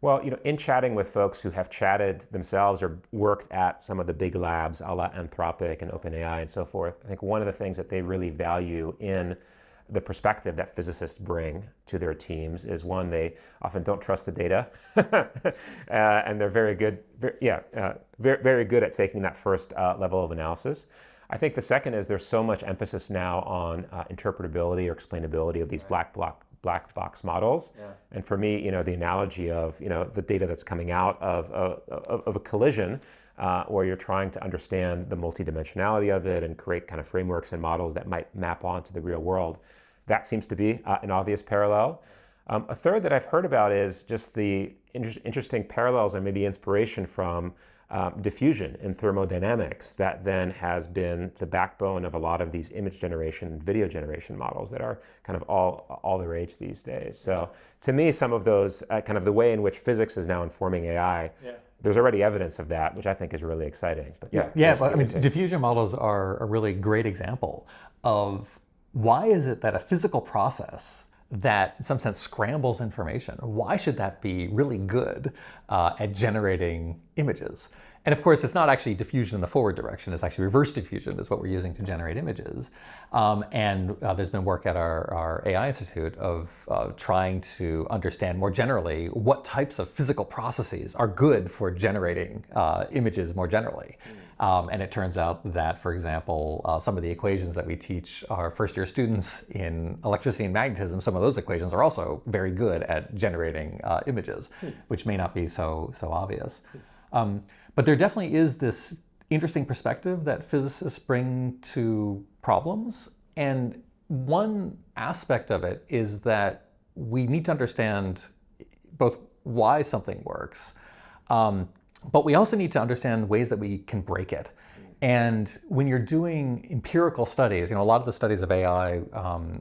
Well, in chatting with folks who have chatted themselves or worked at some of the big labs, a la Anthropic and OpenAI and so forth, I think one of the things that they really value in the perspective that physicists bring to their teams is, one, they often don't trust the data, and they're very good, very good at taking that first level of analysis. I think the second is there's so much emphasis now on interpretability or explainability of these black box models. Yeah. And for me, the analogy of, the data that's coming out of a collision, where you're trying to understand the multidimensionality of it and create kind of frameworks and models that might map onto the real world. That seems to be an obvious parallel. A third that I've heard about is just the interesting parallels and maybe inspiration from diffusion in thermodynamics that then has been the backbone of a lot of these image generation, video generation models that are kind of all the rage these days. So to me, some of those, kind of the way in which physics is now informing AI, there's already evidence of that, which I think is really exciting. But diffusion models are a really great example of why is it that a physical process that in some sense scrambles information, why should that be really good at generating images? And of course, it's not actually diffusion in the forward direction, it's actually reverse diffusion is what we're using to generate images. And there's been work at our AI Institute of trying to understand more generally what types of physical processes are good for generating images more generally. And it turns out that, for example, some of the equations that we teach our first-year students in electricity and magnetism, some of those equations are also very good at generating images, which may not be so obvious. But there definitely is this interesting perspective that physicists bring to problems. And one aspect of it is that we need to understand both why something works, but we also need to understand ways that we can break it. And when you're doing empirical studies, a lot of the studies of AI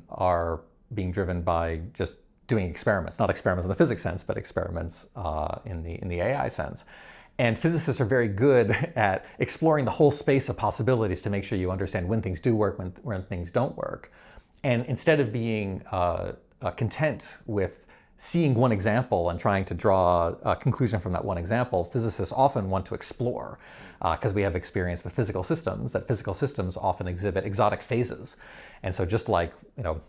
are being driven by just doing experiments, not experiments in the physics sense, but experiments in the AI sense. And physicists are very good at exploring the whole space of possibilities to make sure you understand when things do work, when things don't work. And instead of being content with seeing one example and trying to draw a conclusion from that one example, physicists often want to explore, because we have experience with physical systems, that physical systems often exhibit exotic phases. And so just like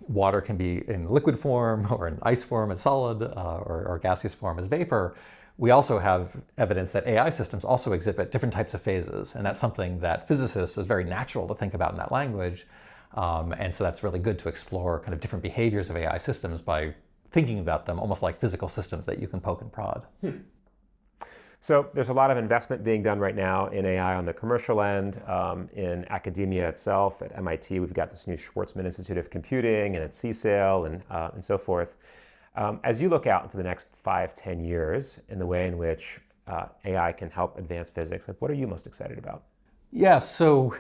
water can be in liquid form or in ice form as solid, or gaseous form as vapor, we also have evidence that AI systems also exhibit different types of phases. And that's something that physicists is very natural to think about in that language. And so that's really good to explore kind of different behaviors of AI systems by thinking about them almost like physical systems that you can poke and prod. So there's a lot of investment being done right now in AI on the commercial end, in academia itself. At MIT, we've got this new Schwarzman Institute of Computing, and at CSAIL, and so forth. As you look out into the next 5-10 years in the way in which AI can help advance physics, what are you most excited about? Yeah, so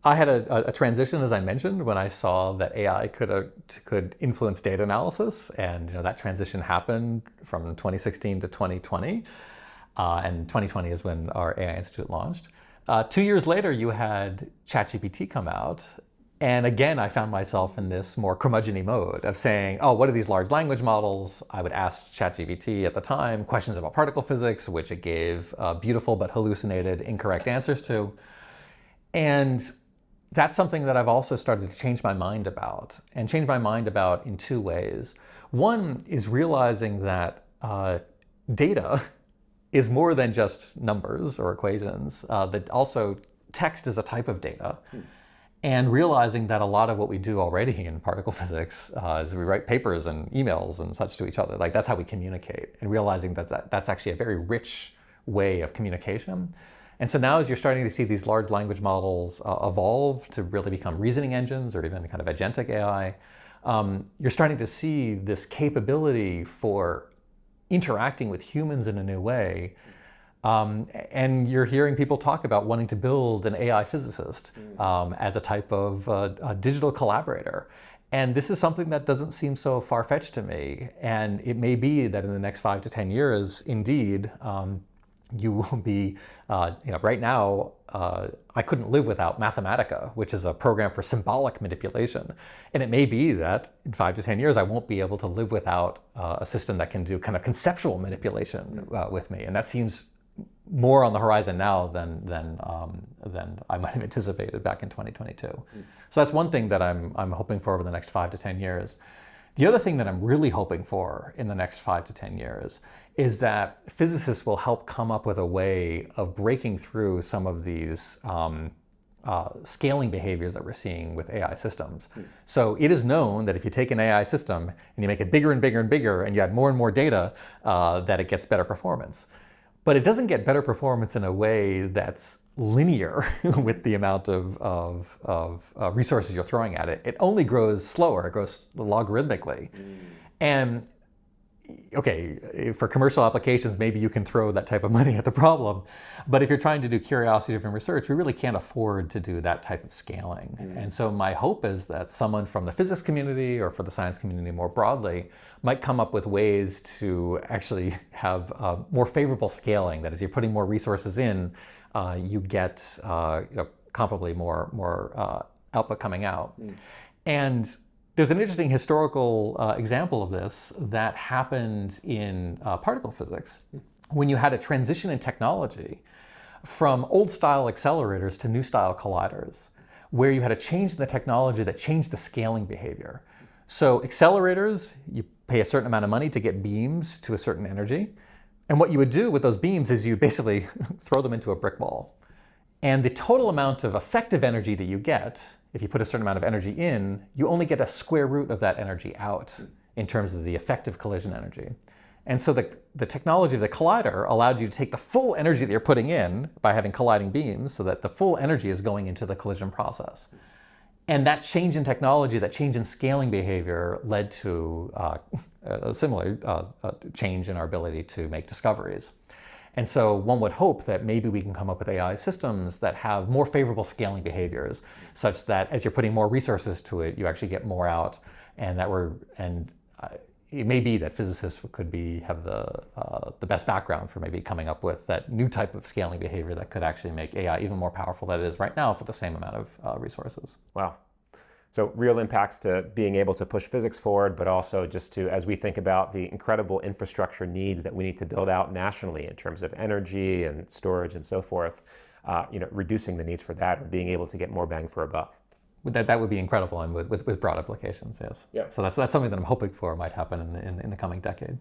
I had a transition, as I mentioned, when I saw that AI could influence data analysis, and that transition happened from 2016 to 2020, and 2020 is when our AI Institute launched. 2 years later, you had ChatGPT come out, and again, I found myself in this more curmudgeon-y mode of saying, oh, what are these large language models? I would ask ChatGPT at the time questions about particle physics, which it gave beautiful but hallucinated, incorrect answers to. And that's something that I've also started to change my mind about, and change my mind about in two ways. One is realizing that data is more than just numbers or equations, that also text is a type of data. And realizing that a lot of what we do already in particle physics is we write papers and emails and such to each other. Like, that's how we communicate. And realizing that that's actually a very rich way of communication. And so now as you're starting to see these large language models evolve to really become reasoning engines or even kind of agentic AI, you're starting to see this capability for interacting with humans in a new way. And you're hearing people talk about wanting to build an AI physicist as a type of a digital collaborator. And this is something that doesn't seem so far-fetched to me. And it may be that in the next 5 to 10 years, indeed, you will be, right now, I couldn't live without Mathematica, which is a program for symbolic manipulation. And it may be that in 5 to 10 years, I won't be able to live without a system that can do kind of conceptual manipulation with me. And that seems more on the horizon now than I might have anticipated back in 2022. So that's one thing that I'm hoping for over the next 5 to 10 years. The other thing that I'm really hoping for in the next 5 to 10 years is that physicists will help come up with a way of breaking through some of these scaling behaviors that we're seeing with AI systems. So it is known that if you take an AI system and you make it bigger and bigger and bigger and you add more and more data, that it gets better performance. But it doesn't get better performance in a way that's linear with the amount of resources you're throwing at it. It only grows slower, it grows logarithmically. And okay, for commercial applications, maybe you can throw that type of money at the problem. But if you're trying to do curiosity-driven research, we really can't afford to do that type of scaling. And so my hope is that someone from the physics community or for the science community more broadly might come up with ways to actually have more favorable scaling. That is, you're putting more resources in, you get comparably more output coming out. And there's an interesting historical example of this that happened in particle physics when you had a transition in technology from old-style accelerators to new-style colliders, where you had a change in the technology that changed the scaling behavior. So accelerators, you pay a certain amount of money to get beams to a certain energy. And what you would do with those beams is you basically throw them into a brick wall. And the total amount of effective energy that you get, if you put a certain amount of energy in, you only get a square root of that energy out in terms of the effective collision energy. And so the technology of the collider allowed you to take the full energy that you're putting in by having colliding beams so that the full energy is going into the collision process. And that change in technology, that change in scaling behavior led to a similar change in our ability to make discoveries. And so one would hope that maybe we can come up with AI systems that have more favorable scaling behaviors, such that as you're putting more resources to it, you actually get more out, and it may be that physicists could have the best background for maybe coming up with that new type of scaling behavior that could actually make AI even more powerful than it is right now for the same amount of resources. Wow. So real impacts to being able to push physics forward, but also just to, as we think about the incredible infrastructure needs that we need to build out nationally in terms of energy and storage and so forth, reducing the needs for that or being able to get more bang for a buck. That would be incredible, and with broad applications, yes. Yeah. So that's something that I'm hoping for might happen in the coming decade.